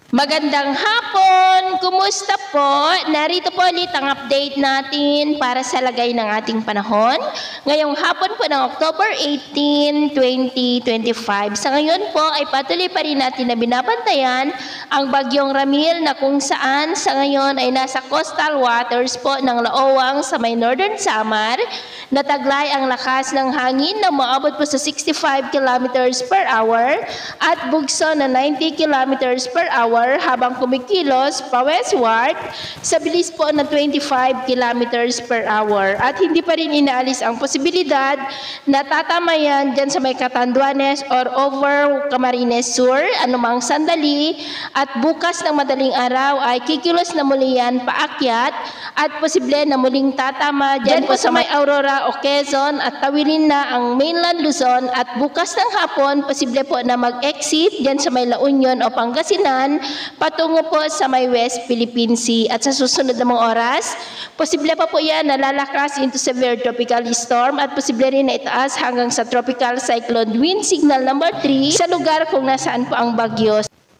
Magandang hapon! Kumusta po? Narito po ulit ang update natin para sa lagay ng ating panahon. Ngayong hapon po ng October 18, 2025. Sa ngayon po ay patuloy pa rin natin na binabantayan ang bagyong Ramil na kung saan sa ngayon ay nasa coastal waters po ng Laoang sa may Northern Samar. Nataglay ang lakas ng hangin na maabot po sa 65 kilometers per hour at bugso na 90 kilometers per hour habang kumikilos pa westward sa bilis po na 25 kilometers per hour. At hindi pa rin inaalis ang posibilidad na tatamayan dyan sa may Catanduanes or over Camarines Sur anumang sandali at bukas ng madaling araw ay kikilos na muli yan paakyat at posible na muling tatama dyan po sa may Aurora o Quezon at tawilin na ang mainland Luzon at bukas ng hapon posible po na mag-exit dyan sa may La Union o Pangasinan patungo po sa may West Philippine Sea at sa susunod na mga oras posible pa po yan na lalakas into severe tropical storm at posible rin na itaas hanggang sa tropical cyclone wind signal number 3 sa lugar kung nasaan po ang bagyo.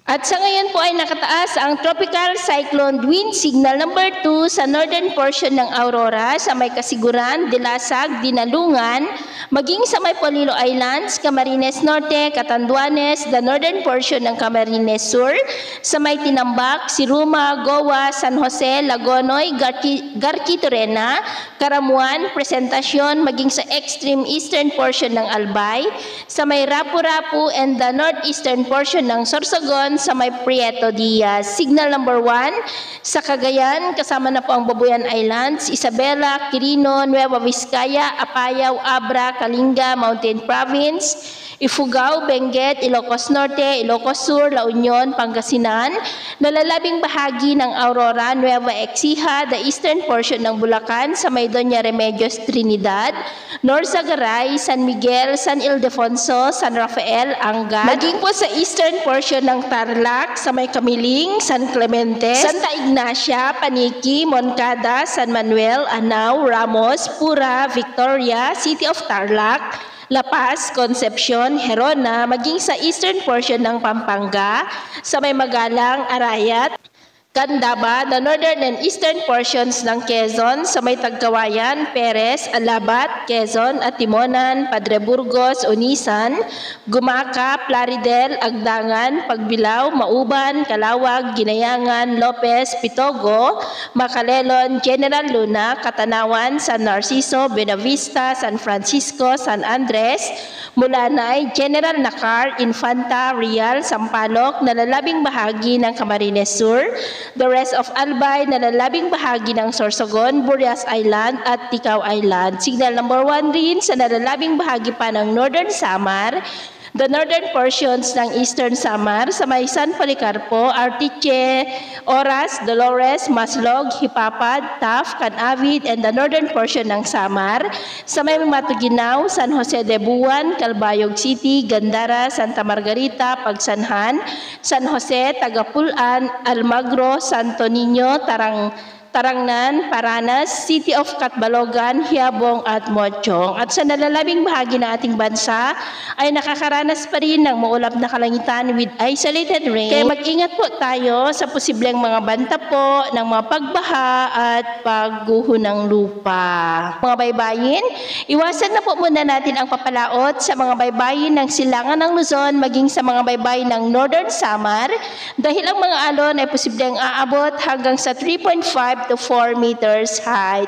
At sa ngayon po ay nakataas ang Tropical Cyclone Wind Signal number 2 sa northern portion ng Aurora sa may Kasiguran, Dilasag, Dinalungan, maging sa may Polillo Islands, Camarines Norte, Catanduanes, the northern portion ng Camarines Sur, sa may Tinambak, Siruma, Goa, San Jose, Lagonoy, Garquitorena, Caramuan, Presentacion, maging sa extreme eastern portion ng Albay, sa may Rapu-Rapu and the northeastern portion ng Sorsogon, sa may Prieto Diaz. Signal number 1 sa Cagayan, kasama na po ang Babuyan Islands, Isabela, Quirino, Nueva Vizcaya, Apayao, Abra, Kalinga, Mountain Province, Ifugao, Benguet, Ilocos Norte, Ilocos Sur, La Union, Pangasinan, nalalabing bahagi ng Aurora, Nueva Ecija, the eastern portion ng Bulacan, sa may Doña Remedios, Trinidad, Norzagaray, San Miguel, San Ildefonso, San Rafael, Angat, maging po sa eastern portion ng Tarlac, sa may Kamiling, San Clemente, Santa Ignacia, Paniqui, Moncada, San Manuel, Anao, Ramos, Pura, Victoria, City of Tarlac, La Paz, Concepcion, Herona, maging sa eastern portion ng Pampanga, sa may Magalang, Arayat, Candaba, the northern and eastern portions ng Quezon, sa may Tagkawayan, Perez, Alabat, Quezon, at Timonan, Padre Burgos, Onisan, Gumaca, Plaridel, Agdangan, Pagbilao, Mauban, Calawag, Ginayangan, Lopez, Pitogo, Macalelon, General Luna, Katanawan, San Narciso, Buenavista, San Francisco, San Andres, Mulanay, General Nakar, Infanta, Real, Sampaloc, nalalabing bahagi ng Camarines Sur, the rest of Albay, nalalabing bahagi ng Sorsogon, Burias Island at Ticao Island. Signal number 1 rin sa nalalabing bahagi pa ng Northern Samar, the northern portions ng Eastern Samar, sa may San Policarpo, Artiche, Oras, Dolores, Maslog, Hipapad, Taf, Canavid, and the northern portion ng Samar, sa may Matuginao, San Jose de Buwan, Calbayog City, Gandara, Santa Margarita, Pagsanhan, San Jose, Tagapulan, Almagro, Santo Niño, Tarangnan, Paranas, City of Catbalogan, Hiabong at Mochong. At sa nalalabing bahagi ng ating bansa ay nakakaranas pa rin ng maulap na kalangitan with isolated rain. Kaya mag-ingat po tayo sa posibleng mga banta po ng mga pagbaha at pagguho ng lupa. Mga baybayin, iwasan na po muna natin ang papalaot sa mga baybayin ng Silangan ng Luzon maging sa mga baybayin ng Northern Samar dahil ang mga alon ay posibleng aabot hanggang sa 3.5 to 4 meters height.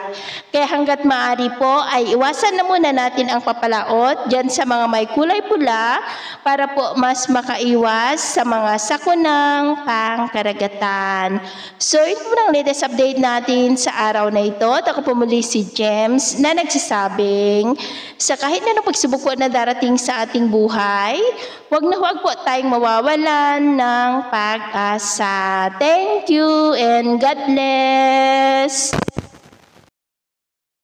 Kaya hanggat maaari po ay iwasan na muna natin ang papalaot dyan sa mga may kulay pula para po mas makaiwas sa mga sakunang pangkaragatan. So ito po ang latest update natin sa araw na ito. At ako po muli si James na nagsasabing sa kahit na pagsubok po na darating sa ating buhay, huwag na huwag po tayong mawawalan ng pag-asa. Thank you and God bless.